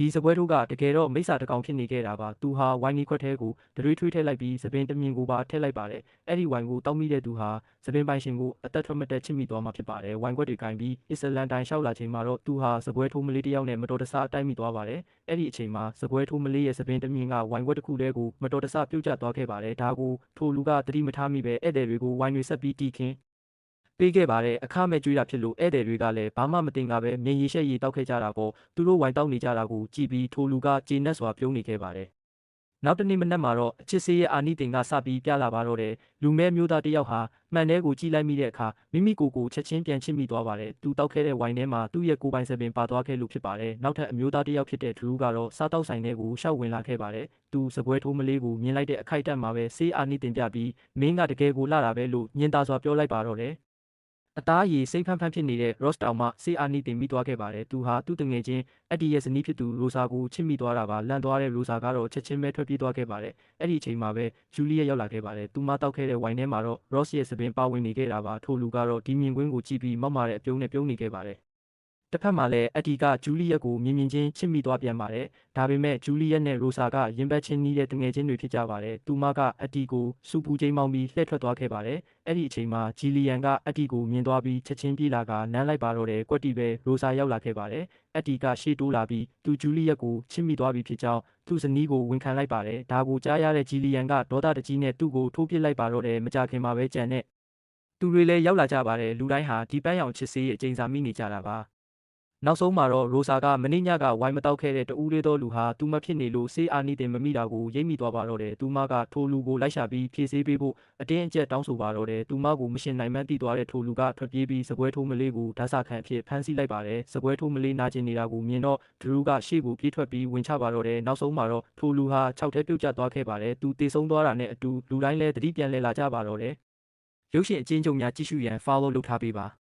ဒီစပွဲထိုးကတကယ်တော့မိစ္ဆာတကောင်ဖြစ်နေခဲ့တာပါသူဟာဝိုင်းနီခွက်ထဲကိုတရွေးထွေးထည့်လိုက်ပြီးသပင်တမြင်ကိုပါထည့်လိုက်ပါတယ်အဲ့ဒီဝိုင်းကိုတောက်မိတဲ့သူဟာသပင်ပိုင်ရှင်ကိုအသက်ထွက်မတက်ချစ်မိသွားမှာဖြစ်ပါတယ်ဝိုင်းခွက်တွေကင်ပြီးအစ္စလန်တိုင်းလျှောက်လာချိန်မှာတော့သူဟာစပွဲထိုးမလေးတစ်ယောက်နဲ့မတော်တဆတိုက်မိသွားပါတယ်အဲ့ဒီအချိန်မှာစပွဲထိုးမလေးရဲ့သပင်တမြင်ကဝိုင်းခွက်တစ်ခုတည်းကိုမတော်တဆပြုတ်ကျသွားခဲ့ပါတယ်ဒါကိုထိုလူကသတိမထားမိပဲဧည့်သည်တွေကိုဝိုင်းတွေဆက်ပြီးတီးခင်းပေးခဲ့ပါတယ်အခမဲ့ကြွေးတာဖြစ်လို့ဧည့်သည်တွေကလည်းဘာမှမတင်ကပဲမြင်ရည်ရှက်ရည်တောက်ခဲ့ကြတာပေါ့သူတို့ဝိုင်းတောက်နေကြတာကိုကြည့်ပြီးထိုလူကကျေနပ်စွာပြုံးနေခဲ့ပါတယ်နောက်တနေ့မနက်မှာတော့အချစ်စေးရဲ့အာနိသင်ကစပြီးပြလာပါတော့တယ်လူမဲမျိုးသားတစ်ယောက်ဟာမှန်တဲကိုကြည့်လိုက်မိတဲ့အခါမိမိကိုယ်ကိုချက်ချင်းပြန်ချစ်မိသွားပါတယ်သူတောက်ခဲ့တဲ့ဝိုင်းထဲမှာသူ့ရဲ့ကိုယ်ပိုင်စပင်ပါသွားခဲ့လို့ဖြစ်ပါတယ်နောက်ထပ်အမျိုးသားတစ်ယောက်ဖြစ်တဲ့ဒရူးကတော့စားတောက်ဆိုင်ထဲကိုရှောက်ဝင်လာခဲ့ပါတယ်သူစပွဲထိုးမလေးကိုမြင်လိုက်တဲ့အခိုက်အတန့်မှာပဲစေးအာနိသင်ပြပြီးမင်းကတကယ်ကိုလှတာပဲလို့ညင်သာစွာပြောလိုက်ပါတော့တယ်အသားရည်စိမ့်ဖန်းဖန်းဖြစ်နေတဲ့ Ross တောင်မှစေအာနီတင်မိသွားခဲ့ပါတယ်။သူဟာသူ့တငယ်ချင်းအက်ဒီရဲ့ဇနီးဖြစ်သူရိုဆာကိုချစ်မိသွားတာပါ။လန့်သွားတဲ့ရိုဆာကတော့ချက်ချင်းပဲထွက်ပြေးသွားခဲ့ပါတယ်။အဲ့ဒီအချိန်မှာပဲဂျူလီယက်ရောက်လာခဲ့ပါတယ်။သူမတောက်ခဲ့တဲ့ဝိုင်ထဲမှာတော့ Ross ရဲ့စပင်ပါဝင်နေခဲ့တာပါ။ထိုလူကတော့ဒီမြင်ကွင်းကိုကြည့်ပြီးမောက်မာတဲ့အပြုံးနဲ့ပြုံးနေခဲ့ပါတယ်။တစ်ဖက်မှာလည်းအက်ဒီကဂျူလီယက်ကိုမြင်ချင်းချစ်မိသွားပြန်ပါတယ်။ဒါပေမဲ့ဂျူလီယက်နဲ့ရိုဆာကရင်ဘတ်ချင်းနီးတဲ့တငယ်ချင်းတွေဖြစ်ကြပါတယ်။သူမကအက်ဒီကိုစူပူချိန်မောင်းပြီးလှည့်ထွက်သွားခဲ့ပါတယ်။အဲ့ဒီအချိန်မှာဂျီလီယန်ကအက်ဒီကိုမြင်သွားပြီးချက်ချင်းပြေးလာကနမ်းလိုက်ပါတော့တယ်။ကွက်တီပဲရိုဆာရောက်လာခဲ့ပါတယ်။အက်ဒီကရှေ့တိုးလာပြီးသူဂျူလီယက်ကိုချစ်မိသွားပြီဖြစ်ကြောင်းသူ့ဇနီးကိုဝန်ခံလိုက်ပါတယ်။ဒါကိုကြားရတဲ့ဂျီလီယန်ကဒေါသတကြီးနဲ့သူ့ကိုထိုးပစ်လိုက်ပါတော့တယ်။မကြခင်မှာပဲကြံတဲ့သူတွေလည်းရောက်လာကြပါတယ်။လူတိုင်းဟာဒီပန်းရောင်ချစ်စေးရဲ့အကျဉ်းစာမိနေကြတာပါ။နောက်ဆုံးမှာတော့ရိုဆာကမနေ့ညကဝိုင်းမတောက်ခဲ့တဲ့တူးလေးသောလူဟာသူမဖြစ်နေလို့စေးအာနီတင်မမိတာကိုရိပ်မိသွားပါတော့တယ်သူမကထိုလူကိုလိုက်ရှာပြီးဖြည့်ဆည်းပေးဖို့အတင်းအကျပ်တောင်းဆိုပါတော့တယ်သူမကိုမရှင်နိုင်မှန်းသိသွားတဲ့ထိုလူကထွက်ပြေးပြီးစပွဲထိုးမလေးကိုဓာတ်စာခံအဖြစ်ဖမ်းဆီးလိုက်ပါတယ်စပွဲထိုးမလေးနာကျင်နေတာကိုမြင်တော့ဒရူးကရှေ့ကိုပြေးထွက်ပြီးဝင်ချပါတော့တယ်နောက်ဆုံးမှာတော့ထိုလူဟာ6ထဲပြုတ်ကျသွားခဲ့ပါတယ်သူတေဆုံးသွားတာနဲ့အတူလူတိုင်းလည်းသတိပြန်လဲလာကြပါတော့တယ်ရုပ်ရှင်အချင်းချုပ်များကြည့်ရှုရန် follow လုပ်ထားပေးပါ